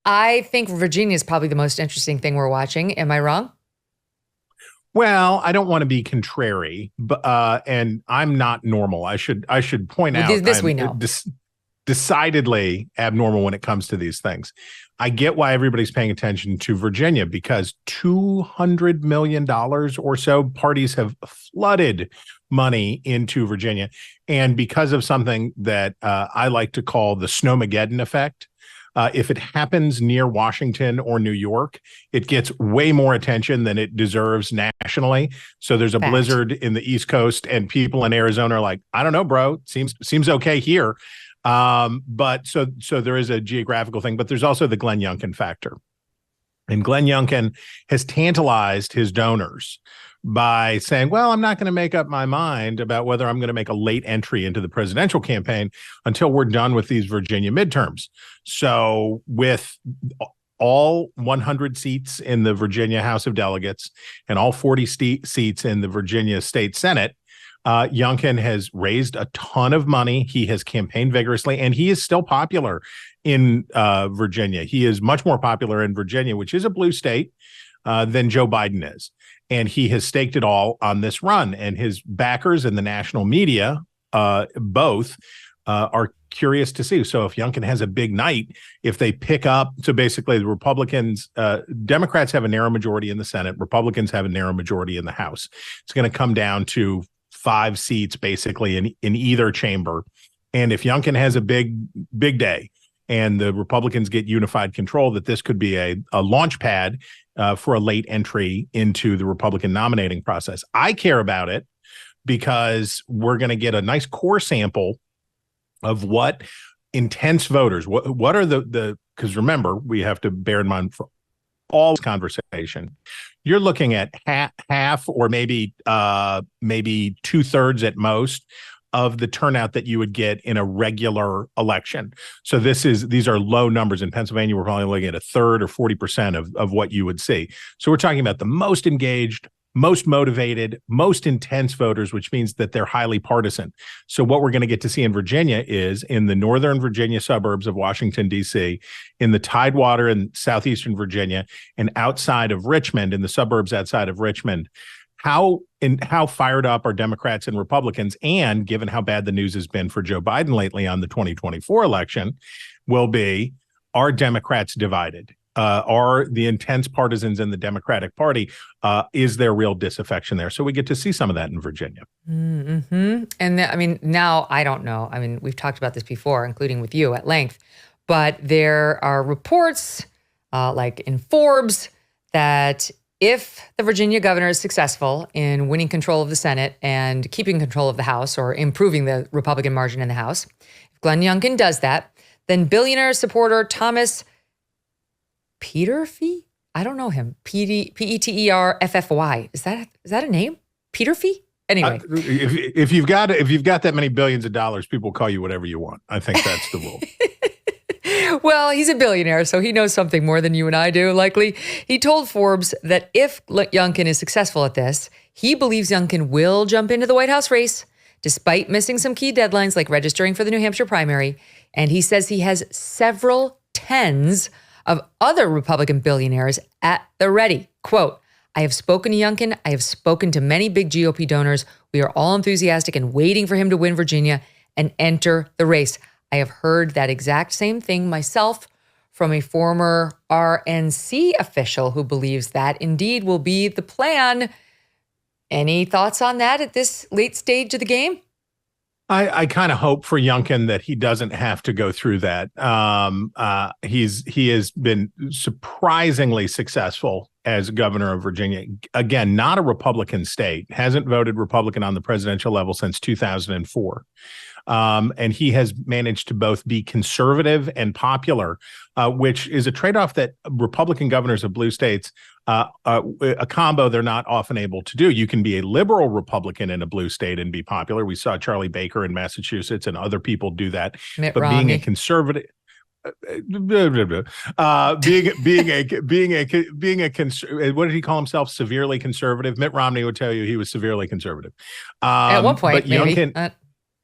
I think Virginia is probably the most interesting thing we're watching. Am I wrong? Well, I don't want to be contrary, but and I'm not normal. I should point Well, out this I'm we know. decidedly abnormal when it comes to these things. I get why everybody's paying attention to Virginia because $200 million or so parties have flooded money into Virginia. And because of something that I like to call the Snowmageddon effect, if it happens near Washington or New York, it gets way more attention than it deserves nationally. So there's a blizzard in the East Coast, and people in Arizona are like, I don't know, bro. Seems okay here. But so there is a geographical thing, but there's also the Glenn Youngkin factor. And Glenn Youngkin has tantalized his donors by saying, well, I'm not going to make up my mind about whether I'm going to make a late entry into the presidential campaign until we're done with these Virginia midterms. So with all 100 seats in the Virginia House of Delegates and all 40 seats in the Virginia State Senate, Youngkin has raised a ton of money. He has campaigned vigorously, and he is still popular in Virginia. He is much more popular in Virginia, which is a blue state, than Joe Biden is. And he has staked it all on this run. And his backers and the national media, both, are curious to see. So if Youngkin has a big night, if they pick up, so basically the Republicans, Democrats have a narrow majority in the Senate, Republicans have a narrow majority in the House. It's going to come down to 5 seats basically in either chamber. And if Youngkin has a big day and the Republicans get unified control, that this could be a launch pad for a late entry into the Republican nominating process. I care about it because we're going to get a nice core sample of what intense voters, what are the because remember, we have to bear in mind for all this conversation, you're looking at half or maybe 2/3 at most of the turnout that you would get in a regular election. So these are low numbers. In Pennsylvania, we're probably looking at 1/3 or 40% of what you would see. So we're talking about the most engaged, most motivated, most intense voters, which means that they're highly partisan. So what we're going to get to see in Virginia is in the northern Virginia suburbs of Washington, D.C., in the Tidewater and southeastern Virginia, and outside of Richmond, in the suburbs outside of Richmond, how fired up are Democrats and Republicans, and given how bad the news has been for Joe Biden lately on the 2024 election, are Democrats divided? Are the intense partisans in the Democratic Party, is there real disaffection there? So we get to see some of that in Virginia. Mm-hmm. And now I don't know. I mean, we've talked about this before, including with you at length, but there are reports like in Forbes that if the Virginia governor is successful in winning control of the Senate and keeping control of the House or improving the Republican margin in the House, if Glenn Youngkin does that, then billionaire supporter Thomas Peterffy? I don't know him. Peterffy. Is that a name? Peterffy? Anyway, if you've got that many billions of dollars, people call you whatever you want. I think that's the rule. Well, he's a billionaire, so he knows something more than you and I do, likely. He told Forbes that if Youngkin is successful at this, he believes Youngkin will jump into the White House race, despite missing some key deadlines like registering for the New Hampshire primary. And he says he has several tens of other Republican billionaires at the ready. Quote, I have spoken to Youngkin. I have spoken to many big GOP donors. We are all enthusiastic and waiting for him to win Virginia and enter the race. I have heard that exact same thing myself from a former RNC official who believes that indeed will be the plan. Any thoughts on that at this late stage of the game? I kind of hope for Youngkin that he doesn't have to go through that. He has been surprisingly successful as governor of Virginia. Again, not a Republican state, hasn't voted Republican on the presidential level since 2004. And he has managed to both be conservative and popular, which is a trade-off that Republican governors of blue states, a combo they're not often able to do. You can be a liberal Republican in a blue state and be popular. We saw Charlie Baker in Massachusetts and other people do that. Mitt but Romney. Being a conservative, what did he call himself? Severely conservative. Mitt Romney would tell you he was severely conservative. At one point, but maybe.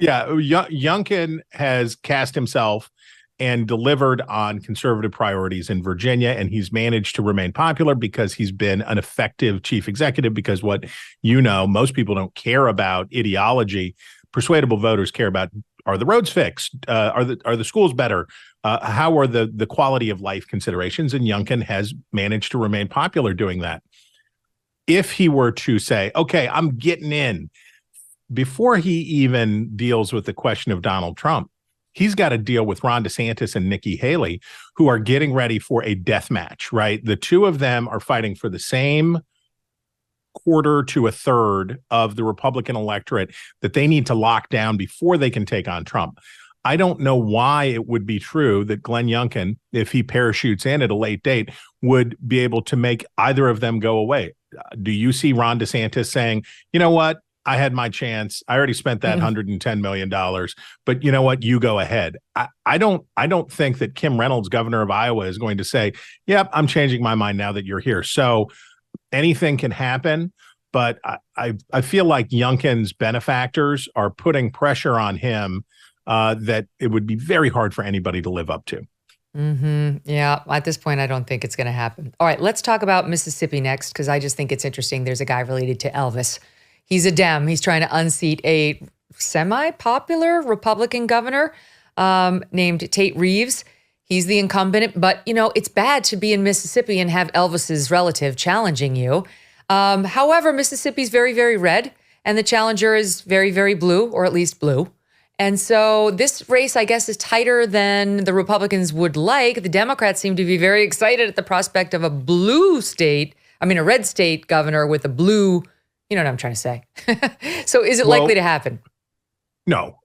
Youngkin has cast himself and delivered on conservative priorities in Virginia. And he's managed to remain popular because he's been an effective chief executive, because most people don't care about ideology. Persuadable voters care about, are the roads fixed? Are the schools better? How are the quality of life considerations? And Youngkin has managed to remain popular doing that. If he were to say, okay, I'm getting in, before he even deals with the question of Donald Trump, he's got to deal with Ron DeSantis and Nikki Haley, who are getting ready for a death match, right? The two of them are fighting for the same quarter to a third of the Republican electorate that they need to lock down before they can take on Trump. I don't know why it would be true that Glenn Youngkin, if he parachutes in at a late date, would be able to make either of them go away. Do you see Ron DeSantis saying, you know what? I had my chance. I already spent that $110 million, but you know what? You go ahead. I don't think that Kim Reynolds, governor of Iowa, is going to say, yep, I'm changing my mind now that you're here. So anything can happen, but I feel like Youngkin's benefactors are putting pressure on him that it would be very hard for anybody to live up to. Yeah, at this point, I don't think it's going to happen. All right, let's talk about Mississippi next, because I just think it's interesting. There's a guy related to Elvis. He's a Dem. He's trying to unseat a semi-popular Republican governor named Tate Reeves. He's the incumbent, but it's bad to be in Mississippi and have Elvis's relative challenging you. However, Mississippi's very, very red, and the challenger is very, very blue, or at least blue. And so this race, I guess, is tighter than the Republicans would like. The Democrats seem to be very excited at the prospect of a red state governor with a blue. You know what I'm trying to say. So is it likely to happen? No.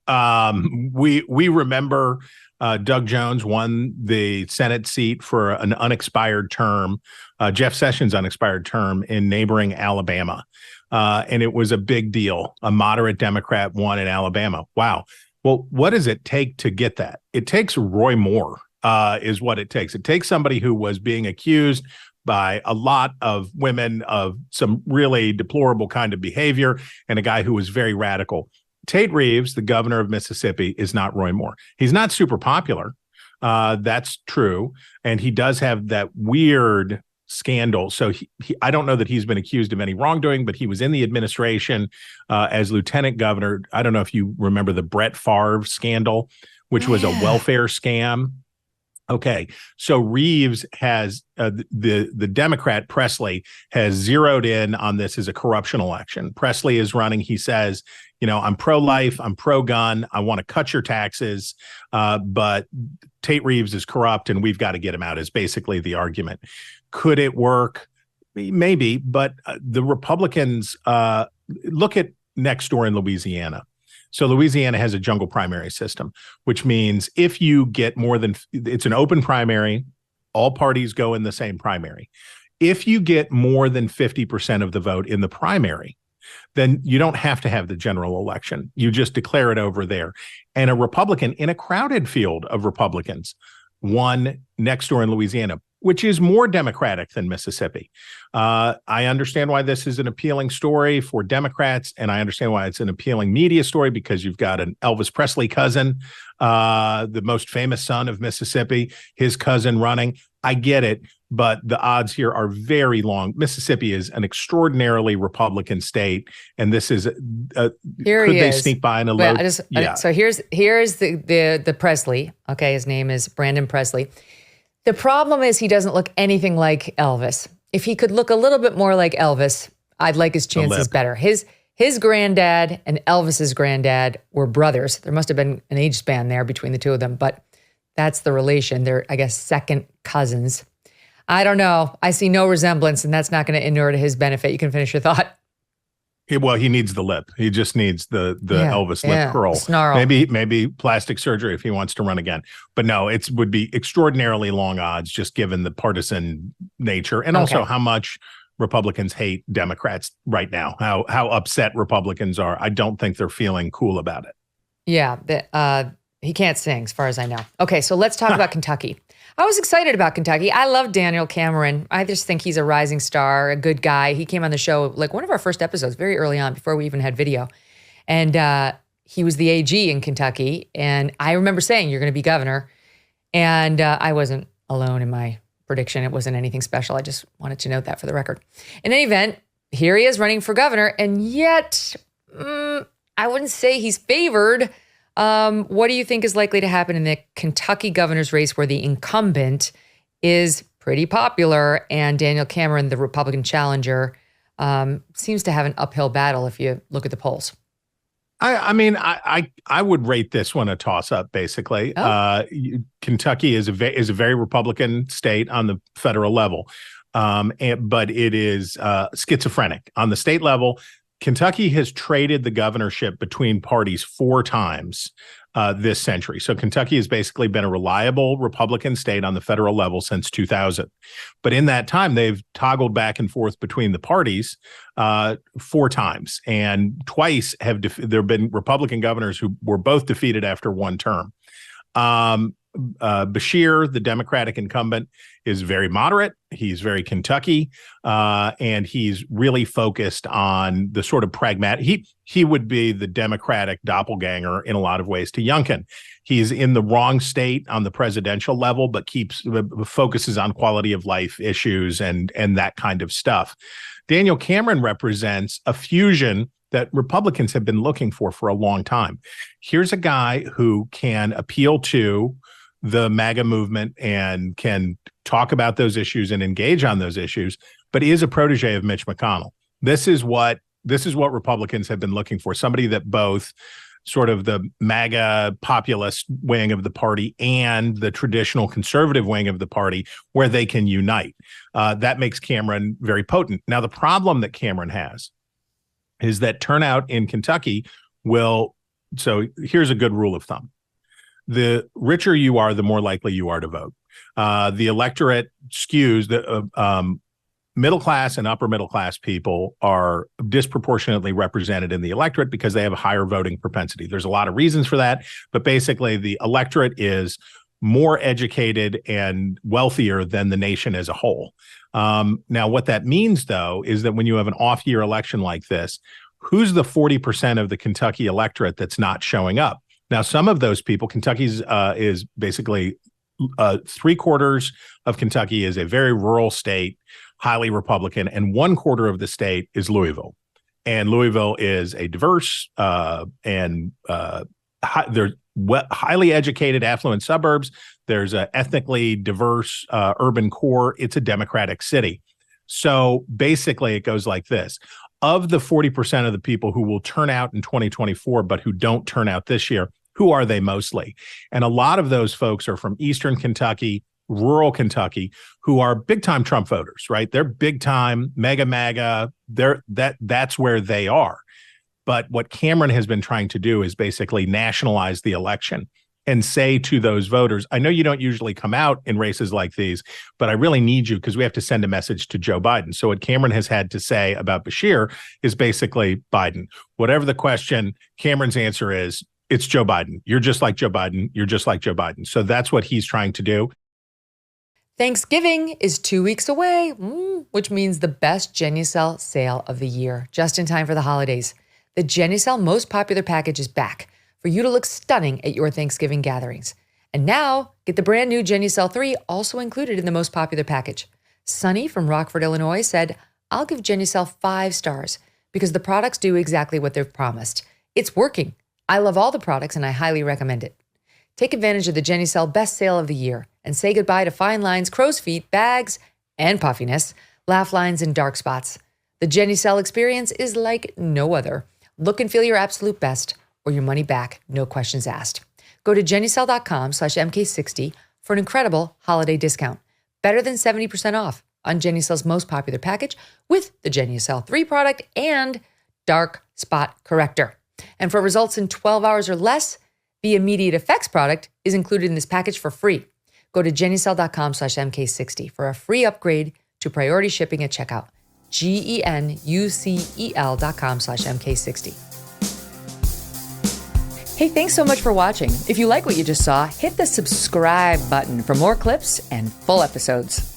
We remember Doug Jones won the Senate seat for an unexpired term, Jeff Sessions' unexpired term in neighboring Alabama. And it was a big deal. A moderate Democrat won in Alabama. Wow. Well, what does it take to get that? It takes Roy Moore, is what it takes. It takes somebody who was being accused by a lot of women of some really deplorable kind of behavior, and a guy who was very radical. Tate Reeves, the governor of Mississippi, is not Roy Moore. He's not super popular. That's true. And he does have that weird scandal. So I don't know that he's been accused of any wrongdoing, but he was in the administration as lieutenant governor. I don't know if you remember the Brett Favre scandal, which was a welfare scam. Okay, so Reeves has the Democrat Presley has zeroed in on this as a corruption election. Presley is running. He says, I'm pro-life, I'm pro-gun, I want to cut your taxes, but Tate Reeves is corrupt and we've got to get him out, is basically the argument. Could it work? Maybe, but the Republicans, look at next door in Louisiana. So Louisiana has a jungle primary system, which means if you get it's an open primary, all parties go in the same primary. If you get more than 50% of the vote in the primary, then you don't have to have the general election. You just declare it over there. And a Republican in a crowded field of Republicans won next door in Louisiana, which is more Democratic than Mississippi. I understand why this is an appealing story for Democrats, and I understand why it's an appealing media story, because you've got an Elvis Presley cousin, the most famous son of Mississippi, his cousin running. I get it, but the odds here are very long. Mississippi is an extraordinarily Republican state, and this is could they sneak by in a low? So here's the Presley. Okay, his name is Brandon Presley. The problem is he doesn't look anything like Elvis. If he could look a little bit more like Elvis, I'd like his chances better. His granddad and Elvis's granddad were brothers. There must have been an age span there between the two of them, but that's the relation. They're, I guess, second cousins. I don't know. I see no resemblance, and that's not going to inure to his benefit. You can finish your thought. Well, he needs the lip. He just needs the Elvis lip curl. Snarl. Maybe plastic surgery if he wants to run again. But no, it would be extraordinarily long odds, just given the partisan nature and also how much Republicans hate Democrats right now. How upset Republicans are. I don't think they're feeling cool about it. Yeah, he can't sing, as far as I know. Okay, so let's talk about Kentucky. I was excited about Kentucky. I love Daniel Cameron. I just think he's a rising star, a good guy. He came on the show like one of our first episodes very early on, before we even had video. And he was the AG in Kentucky. And I remember saying, you're going to be governor. And I wasn't alone in my prediction. It wasn't anything special. I just wanted to note that for the record. In any event, here he is running for governor, and yet I wouldn't say he's favored. What do you think is likely to happen in the Kentucky governor's race where the incumbent is pretty popular and Daniel Cameron, the Republican challenger, seems to have an uphill battle if you look at the polls? I mean, I would rate this one a toss-up, basically. Oh. Kentucky is a very Republican state on the federal level, but it is schizophrenic. On the state level, Kentucky has traded the governorship between parties 4 times this century. So Kentucky has basically been a reliable Republican state on the federal level since 2000. But in that time, they've toggled back and forth between the parties 4 times. And twice there have been Republican governors who were both defeated after 1 term. Beshear, the Democratic incumbent, is very moderate. He's very Kentucky, and he's really focused on the sort of pragmatic. He would be the Democratic doppelganger in a lot of ways to Youngkin. He's in the wrong state on the presidential level, but focuses on quality of life issues and that kind of stuff. Daniel Cameron represents a fusion that Republicans have been looking for a long time. Here's a guy who can appeal to the MAGA movement and can talk about those issues and engage on those issues, but is a protege of Mitch McConnell. This is what Republicans have been looking for, somebody that both sort of the MAGA populist wing of the party and the traditional conservative wing of the party, where they can unite. That makes Cameron very potent. Now, the problem that Cameron has is that turnout in Kentucky so here's a good rule of thumb. The richer you are, the more likely you are to vote. The electorate skews. The middle class and upper middle class people are disproportionately represented in the electorate because they have a higher voting propensity. There's a lot of reasons for that, but basically the electorate is more educated and wealthier than the nation as a whole. Now, what that means, though, is that when you have an off-year election like this, who's the 40% of the Kentucky electorate that's not showing up? Now, some of those people, Kentucky's is basically 3/4 of Kentucky is a very rural state, highly Republican, and 1/4 of the state is Louisville. And Louisville is a diverse and they're highly educated, affluent suburbs. There's an ethnically diverse urban core. It's a Democratic city. So basically, it goes like this. Of the 40% of the people who will turn out in 2024, but who don't turn out this year, who are they mostly? And a lot of those folks are from Eastern Kentucky, rural Kentucky, who are big-time Trump voters, right? They're big-time MAGA. That's where they are. But what Cameron has been trying to do is basically nationalize the election and say to those voters, I know you don't usually come out in races like these, but I really need you because we have to send a message to Joe Biden. So what Cameron has had to say about Beshear is basically Biden. Whatever the question, Cameron's answer is, it's Joe Biden. You're just like Joe Biden. You're just like Joe Biden. So that's what he's trying to do. Thanksgiving is 2 weeks away, which means the best Genucel sale of the year, just in time for the holidays. The Genucel Most Popular Package is back for you to look stunning at your Thanksgiving gatherings. And now, get the brand new Genucel 3 also included in the Most Popular Package. Sunny from Rockford, Illinois said, I'll give Genucel 5 stars because the products do exactly what they've promised. It's working. I love all the products and I highly recommend it. Take advantage of the Genucel best sale of the year and say goodbye to fine lines, crow's feet, bags, and puffiness, laugh lines, and dark spots. The Genucel experience is like no other. Look and feel your absolute best or your money back, no questions asked. Go to Genucel.com/MK60 for an incredible holiday discount. Better than 70% off on Genucel's Most Popular Package with the Genucel 3 product and Dark Spot Corrector. And for results in 12 hours or less, the Immediate Effects product is included in this package for free. Go to Genucel.com/MK60 for a free upgrade to priority shipping at checkout. GENUCEL.com/MK60. Hey, thanks so much for watching. If you like what you just saw, hit the subscribe button for more clips and full episodes.